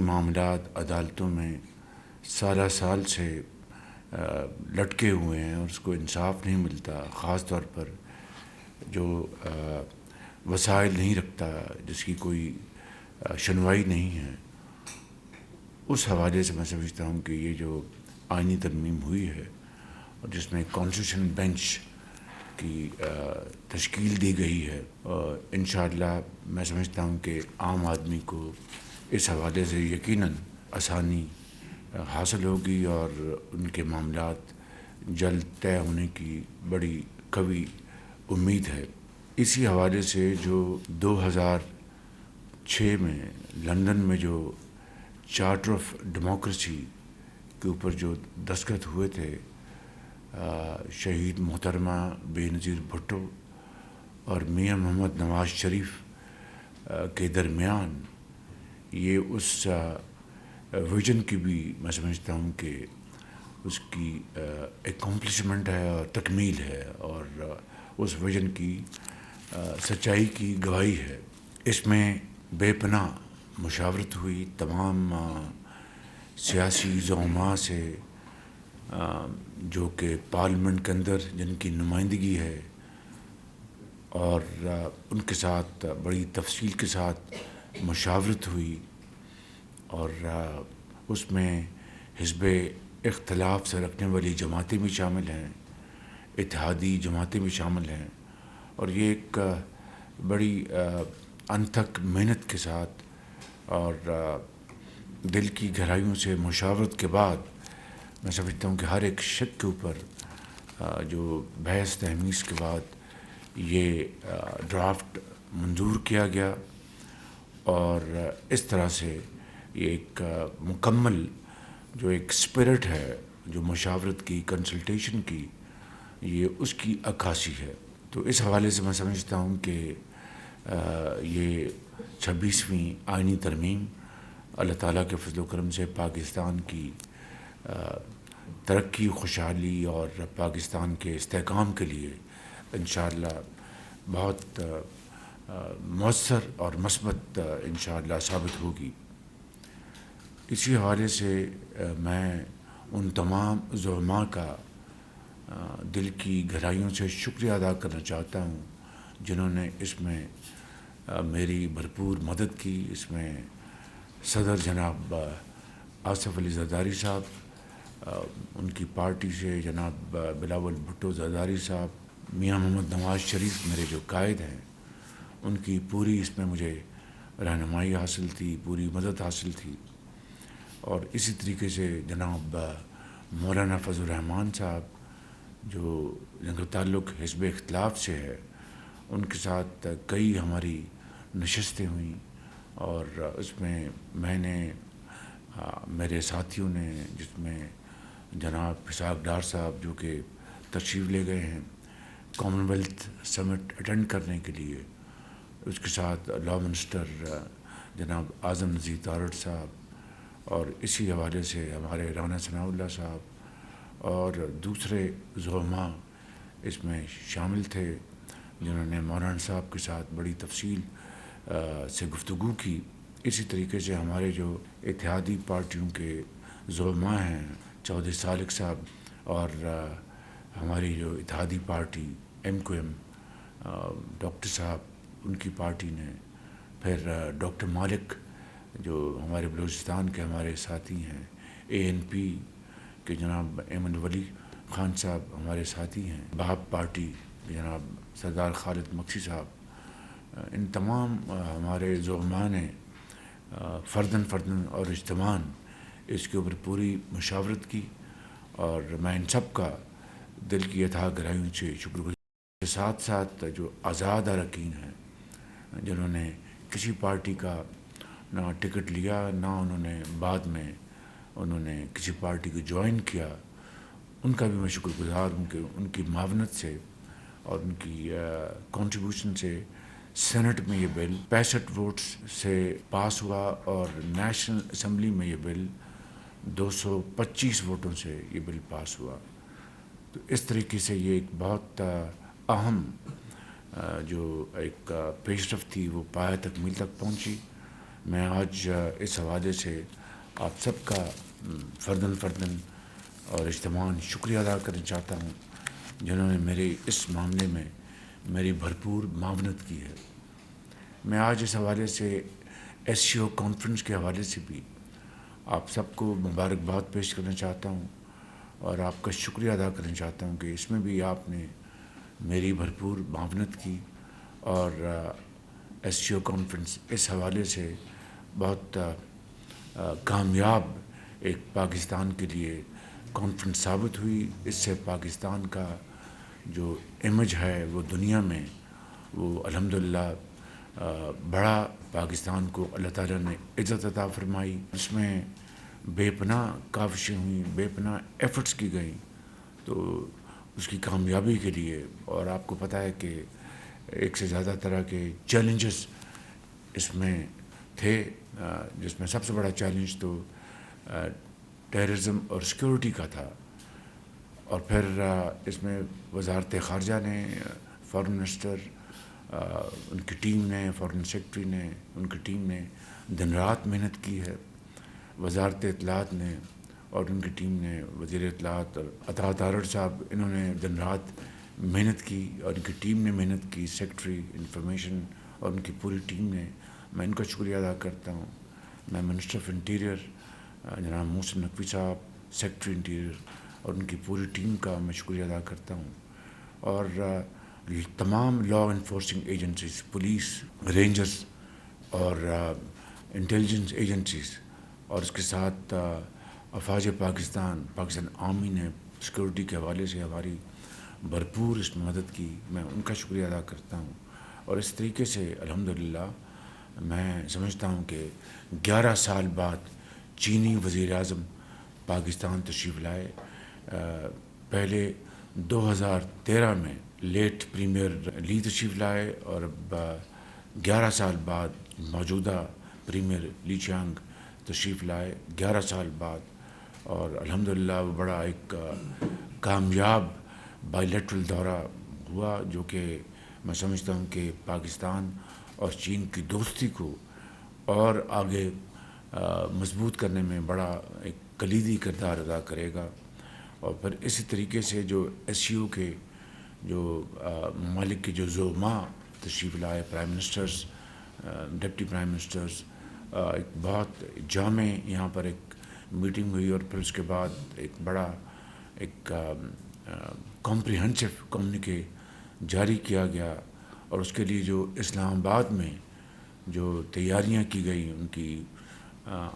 معاملات عدالتوں میں سالہ سال سے لٹکے ہوئے ہیں اور اس کو انصاف نہیں ملتا، خاص طور پر جو وسائل نہیں رکھتا، جس کی کوئی شنوائی نہیں ہے، اس حوالے سے میں سمجھتا ہوں کہ یہ جو آئینی ترمیم ہوئی ہے اور جس میں کانسٹیٹیوشن بینچ کی تشکیل دی گئی ہے، انشاءاللہ میں سمجھتا ہوں کہ عام آدمی کو اس حوالے سے یقیناً آسانی حاصل ہوگی اور ان کے معاملات جلد طے ہونے کی بڑی قوی امید ہے۔ اسی حوالے سے جو 2006 میں لندن میں جو چارٹر آف ڈیموکریسی کے اوپر جو دستخط ہوئے تھے شہید محترمہ بے نظیر بھٹو اور میاں محمد نواز شریف کے درمیان، یہ اس ویژن کی بھی میں سمجھتا ہوں کہ اس کی اکمپلشمنٹ ہے اور تکمیل ہے، اور اس ویژن کی سچائی کی گواہی ہے۔ اس میں بے پناہ مشاورت ہوئی تمام سیاسی زعماء سے، جو کہ پارلیمنٹ کے اندر جن کی نمائندگی ہے، اور ان کے ساتھ بڑی تفصیل کے ساتھ مشاورت ہوئی، اور اس میں حزب اختلاف سے رکھنے والی جماعتیں بھی شامل ہیں، اتحادی جماعتیں بھی شامل ہیں، اور یہ ایک بڑی انتھک محنت کے ساتھ اور دل کی گہرائیوں سے مشاورت کے بعد میں سمجھتا ہوں کہ ہر ایک شق کے اوپر جو بحث تہمیز کے بعد یہ ڈرافٹ منظور کیا گیا، اور اس طرح سے یہ ایک مکمل جو ایک اسپرٹ ہے جو مشاورت کی، کنسلٹیشن کی، یہ اس کی عکاسی ہے۔ تو اس حوالے سے میں سمجھتا ہوں کہ یہ 26ویں آئینی ترمیم اللہ تعالیٰ کے فضل و کرم سے پاکستان کی ترقی، خوشحالی اور پاکستان کے استحکام کے لیے انشاءاللہ بہت مؤثر اور مثبت انشاءاللہ ثابت ہوگی۔ اسی حوالے سے میں ان تمام زعماء کا دل کی گہرائیوں سے شکریہ ادا کرنا چاہتا ہوں جنہوں نے اس میں میری بھرپور مدد کی۔ اس میں صدر جناب آصف علی زرداری صاحب، ان کی پارٹی سے جناب بلاول بھٹو زرداری صاحب، میاں محمد نواز شریف میرے جو قائد ہیں، ان کی پوری اس میں مجھے رہنمائی حاصل تھی، پوری مدد حاصل تھی، اور اسی طریقے سے جناب مولانا فضل الرحمان صاحب جو جن کا تعلق حزب اختلاف سے ہے، ان کے ساتھ کئی ہماری نشستیں ہوئیں، اور اس میں میں نے، میرے ساتھیوں نے، جس میں جناب اسحاق ڈار صاحب جو کہ تشریف لے گئے ہیں کامن ویلتھ سمٹ اٹینڈ کرنے کے لیے، اس کے ساتھ لا منسٹر جناب اعظم نذیر تارڑ صاحب، اور اسی حوالے سے ہمارے رانا ثناء اللہ صاحب اور دوسرے زعماء اس میں شامل تھے جنہوں نے مولانا صاحب کے ساتھ بڑی تفصیل سے گفتگو کی۔ اسی طریقے سے ہمارے جو اتحادی پارٹیوں کے زعماء ہیں، چودھری صالح صاحب، اور ہماری جو اتحادی پارٹی MQM ڈاکٹر صاحب، ان کی پارٹی نے، پھر ڈاکٹر مالک جو ہمارے بلوچستان کے ہمارے ساتھی ہیں، ANP کے جناب ایمن ولی خان صاحب ہمارے ساتھی ہیں، بہاب پارٹی جناب سردار خالد مکسی صاحب، ان تمام ہمارے زعماء نے فرداً اور اجتماعاً اس کے اوپر پوری مشاورت کی، اور میں ان سب کا دل کی اتھاہ گہرائیوں سے شکر گزار۔ کے ساتھ ساتھ جو آزاد اراکین ہیں جنہوں نے کسی پارٹی کا نہ ٹکٹ لیا، نہ انہوں نے بعد میں انہوں نے کسی پارٹی کو جوائن کیا، ان کا بھی میں شکر گزار ہوں کہ ان کی معاونت سے اور ان کی کنٹریبیوشن سے سینٹ میں یہ بل 65 ووٹس سے پاس ہوا، اور نیشنل اسمبلی میں یہ بل 225 ووٹوں سے یہ بل پاس ہوا۔ تو اس طریقے سے یہ ایک بہت اہم جو ایک پیش رفت تھی وہ پایہ تکمیل تک پہنچی۔ میں آج اس حوالے سے آپ سب کا فرداً اور اجتماعاً شکریہ ادا کرنا چاہتا ہوں، جنہوں نے میرے اس معاملے میں میری بھرپور معاونت کی ہے۔ میں آج اس حوالے سے SCO کانفرنس کے حوالے سے بھی آپ سب کو مبارکباد پیش کرنا چاہتا ہوں اور آپ کا شکریہ ادا کرنا چاہتا ہوں کہ اس میں بھی آپ نے میری بھرپور معاونت کی، اور SCO کانفرنس اس حوالے سے بہت کامیاب ایک پاکستان کے لیے کانفرنس ثابت ہوئی۔ اس سے پاکستان کا جو امیج ہے وہ دنیا میں وہ الحمدللہ بڑا پاکستان کو اللہ تعالیٰ نے عزت عطا فرمائی۔ اس میں بے پناہ کاوشیں ہوئیں، بے پناہ ایفرٹس کی گئیں، تو اس کی کامیابی کے لیے، اور آپ کو پتہ ہے کہ ایک سے زیادہ طرح کے چیلنجز اس میں تھے، جس میں سب سے بڑا چیلنج تو ٹیررزم اور سیکورٹی کا تھا، اور پھر اس میں وزارت خارجہ نے، فارن منسٹر، ان کی ٹیم نے، فارن سیکرٹری نے، ان کی ٹیم نے دن رات محنت کی ہے، وزارت اطلاعات نے اور ان کی ٹیم نے، وزیر اطلاعات عطاء تارڑ صاحب، انہوں نے دن رات محنت کی اور ان کی ٹیم نے محنت کی، سیکرٹری انفارمیشن اور ان کی پوری ٹیم نے، میں ان کا شکریہ ادا کرتا ہوں۔ میں منسٹر آف انٹیریئر جناب محسن نقوی صاحب، سیکرٹری انٹیریئر اور ان کی پوری ٹیم کا میں شکریہ ادا کرتا ہوں، اور تمام law enforcing agencies, police, rangers اور انٹیلیجنس ایجنسیز، اور اس کے ساتھ افواج پاکستان آرمی نے سیکورٹی کے حوالے سے ہماری بھرپور اس میں مدد کی، میں ان کا شکریہ ادا کرتا ہوں۔ اور اس طریقے سے الحمدللہ میں سمجھتا ہوں کہ 11 سال بعد چینی وزیر اعظم پاکستان تشریف لائے۔ پہلے 2013 میں لیٹ پریمیئر لی تشریف لائے، اور اب 11 سال بعد موجودہ پریمیئر لی چیانگ تشریف لائے، 11 سال بعد، اور الحمدللہ وہ بڑا ایک کامیاب بائی لیٹرل دورہ ہوا، جو کہ میں سمجھتا ہوں کہ پاکستان اور چین کی دوستی کو اور آگے مضبوط کرنے میں بڑا ایک کلیدی کردار ادا کرے گا۔ اور پھر اسی طریقے سے جو SCO کے جو ممالک کے جو زعماء تشریف لائے، prime ministers, deputy prime ministers, ایک بہت جامع یہاں پر ایک میٹنگ ہوئی، اور پھر اس کے بعد ایک بڑا ایک کمپریہنسو کمیونیکے جاری کیا گیا، اور اس کے لیے جو اسلام آباد میں جو تیاریاں کی گئی ان کی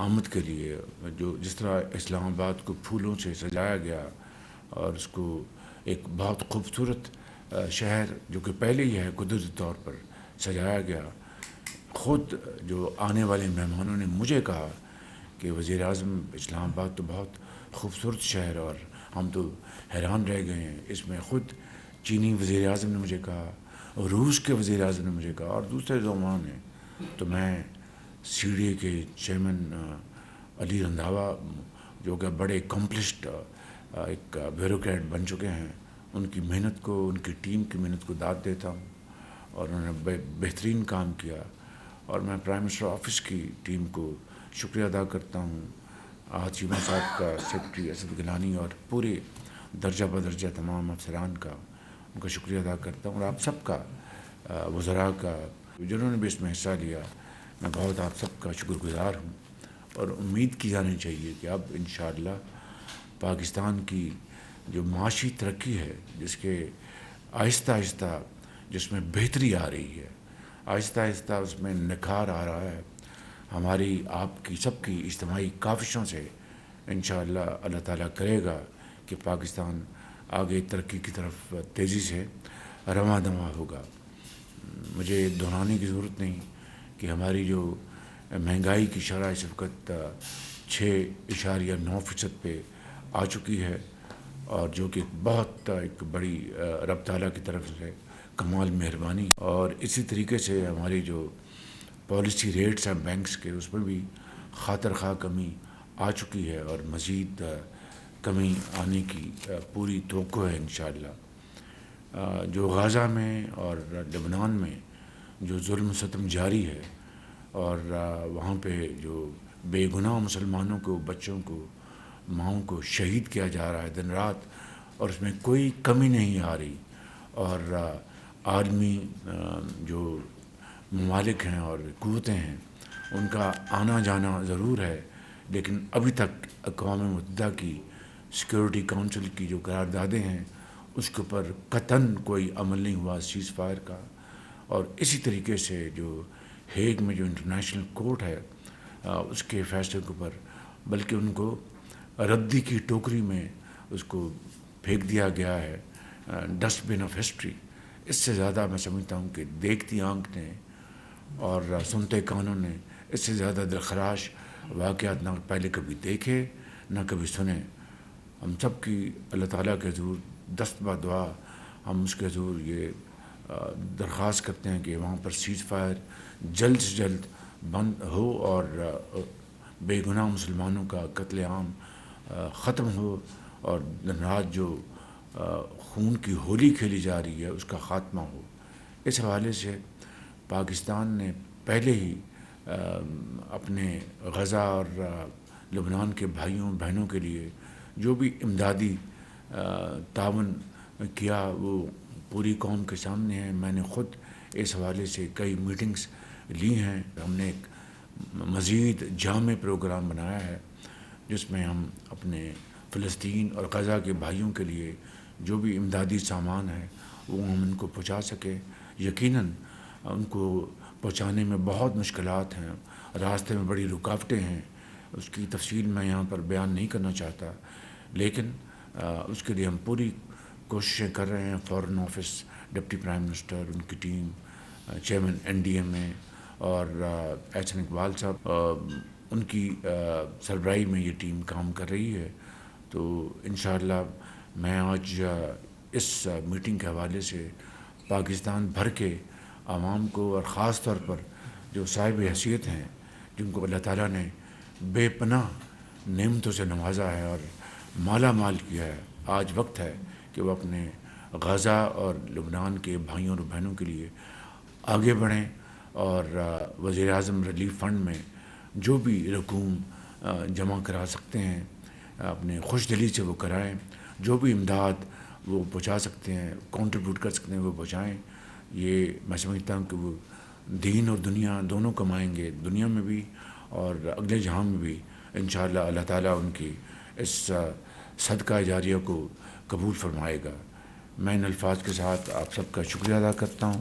آمد کے لیے، جو جس طرح اسلام آباد کو پھولوں سے سجایا گیا اور اس کو ایک بہت خوبصورت شہر جو کہ پہلے ہی ہے قدرتی طور پر سجایا گیا، خود جو آنے والے مہمانوں نے مجھے کہا کہ وزیر اعظم اسلام آباد تو بہت خوبصورت شہر، اور ہم تو حیران رہ گئے ہیں۔ اس میں خود چینی وزیر اعظم نے مجھے کہا، روس کے وزیر اعظم نے مجھے کہا، اور دوسرے زعماء نے۔ تو میں CDA کے چیئرمین علی رندھاوا، جو کہ بڑے اکمپلشڈ ایک بیوروکریٹ بن چکے ہیں، ان کی محنت کو، ان کی ٹیم کی محنت کو داد دیتا ہوں، اور انہوں نے بہترین کام کیا، اور میں پرائم منسٹر آفس کی ٹیم کو شکریہ ادا کرتا ہوں، چیمہ صاحب کا، سیکرٹری اسد گیلانی، اور پورے درجہ بدرجہ تمام افسران کا ان کا شکریہ ادا کرتا ہوں، اور آپ سب کا، وزراء کا، جنہوں نے بھی اس میں حصہ لیا، میں بہت آپ سب کا شکر گزار ہوں۔ اور امید کی جانی چاہیے کہ اب انشاءاللہ پاکستان کی جو معاشی ترقی ہے، جس کے آہستہ آہستہ جس میں بہتری آ رہی ہے، آہستہ آہستہ اس میں نکھار آ رہا ہے، ہماری آپ کی سب کی اجتماعی کاوشوں سے انشاءاللہ اللہ تعالیٰ کرے گا کہ پاکستان آگے ترقی کی طرف تیزی سے رواں دواں ہوگا۔ مجھے دہرانے کی ضرورت نہیں کہ ہماری جو مہنگائی کی شرح اس وقت 6.9% پہ آ چکی ہے، اور جو کہ بہت ایک بڑی رب تعالیٰ کی طرف سے کمال مہربانی، اور اسی طریقے سے ہماری جو پالیسی ریٹس ہیں بینکس کے، اس میں بھی خاطر خواہ کمی آ چکی ہے، اور مزید کمی آنے کی پوری توقع ہے انشاءاللہ۔ جو غزہ میں اور لبنان میں جو ظلم و ستم جاری ہے، اور وہاں پہ جو بے گناہ مسلمانوں کو، بچوں کو، ماؤں کو شہید کیا جا رہا ہے دن رات، اور اس میں کوئی کمی نہیں آ رہی. اور عالمی جو ممالک ہیں اور قوتیں ہیں ان کا آنا جانا ضرور ہے، لیکن ابھی تک اقوام متحدہ کی سیکورٹی کونسل کی جو قراردادیں ہیں اس کے اوپر قطعاً کوئی عمل نہیں ہوا سیز فائر کا. اور اسی طریقے سے جو ہیگ میں جو انٹرنیشنل کورٹ ہے اس کے فیصلے کے اوپر بلکہ ان کو ردی کی ٹوکری میں اس کو پھینک دیا گیا ہے، ڈسٹ بن آف ہسٹری. اس سے زیادہ میں سمجھتا ہوں کہ دیکھتی آنکھ نے اور سنتے کانوں نے اس سے زیادہ دلخراش واقعات نہ پہلے کبھی دیکھے نہ کبھی سنے. ہم سب کی اللہ تعالیٰ کے حضور دست بہ دعا ہم اس کے حضور یہ درخواست کرتے ہیں کہ وہاں پر سیز فائر جلد سے جلد بند ہو اور بے گناہ مسلمانوں کا قتل عام ختم ہو، اور دن رات جو خون کی ہولی کھیلی جا رہی ہے اس کا خاتمہ ہو. اس حوالے سے پاکستان نے پہلے ہی اپنے غزہ اور لبنان کے بھائیوں بہنوں کے لیے جو بھی امدادی تعاون کیا وہ پوری قوم کے سامنے ہے. میں نے خود اس حوالے سے کئی میٹنگز لی ہیں. ہم نے ایک مزید جامع پروگرام بنایا ہے جس میں ہم اپنے فلسطین اور غزہ کے بھائیوں کے لیے جو بھی امدادی سامان ہے وہ ہم ان کو پہنچا سکیں. یقیناً ان کو پہنچانے میں بہت مشکلات ہیں، راستے میں بڑی رکاوٹیں ہیں، اس کی تفصیل میں یہاں پر بیان نہیں کرنا چاہتا، لیکن اس کے لیے ہم پوری کوششیں کر رہے ہیں. Foreign office, deputy prime minister, ان کی ٹیم، چیئرمین NDMA اور احسن اقبال صاحب ان کی سربراہی میں یہ ٹیم کام کر رہی ہے. تو انشاءاللہ میں آج اس میٹنگ کے حوالے سے پاکستان بھر کے عوام کو اور خاص طور پر جو صاحب حیثیت ہیں جن کو اللہ تعالیٰ نے بے پناہ نعمتوں سے نوازا ہے اور مالا مال کیا ہے، آج وقت ہے کہ وہ اپنے غزہ اور لبنان کے بھائیوں اور بہنوں کے لیے آگے بڑھیں اور وزیر اعظم ریلیف فنڈ میں جو بھی رقوم جمع کرا سکتے ہیں اپنے خوش دلی سے وہ کرائیں. جو بھی امداد وہ پہنچا سکتے ہیں، کنٹریبیوٹ کر سکتے ہیں، وہ پہنچائیں. یہ میں سمجھتا ہوں کہ وہ دین اور دنیا دونوں کمائیں گے، دنیا میں بھی اور اگلے جہاں میں بھی. انشاءاللہ اللہ تعالیٰ ان کی اس صدقہ جاریہ کو قبول فرمائے گا. میں ان الفاظ کے ساتھ آپ سب کا شکریہ ادا کرتا ہوں.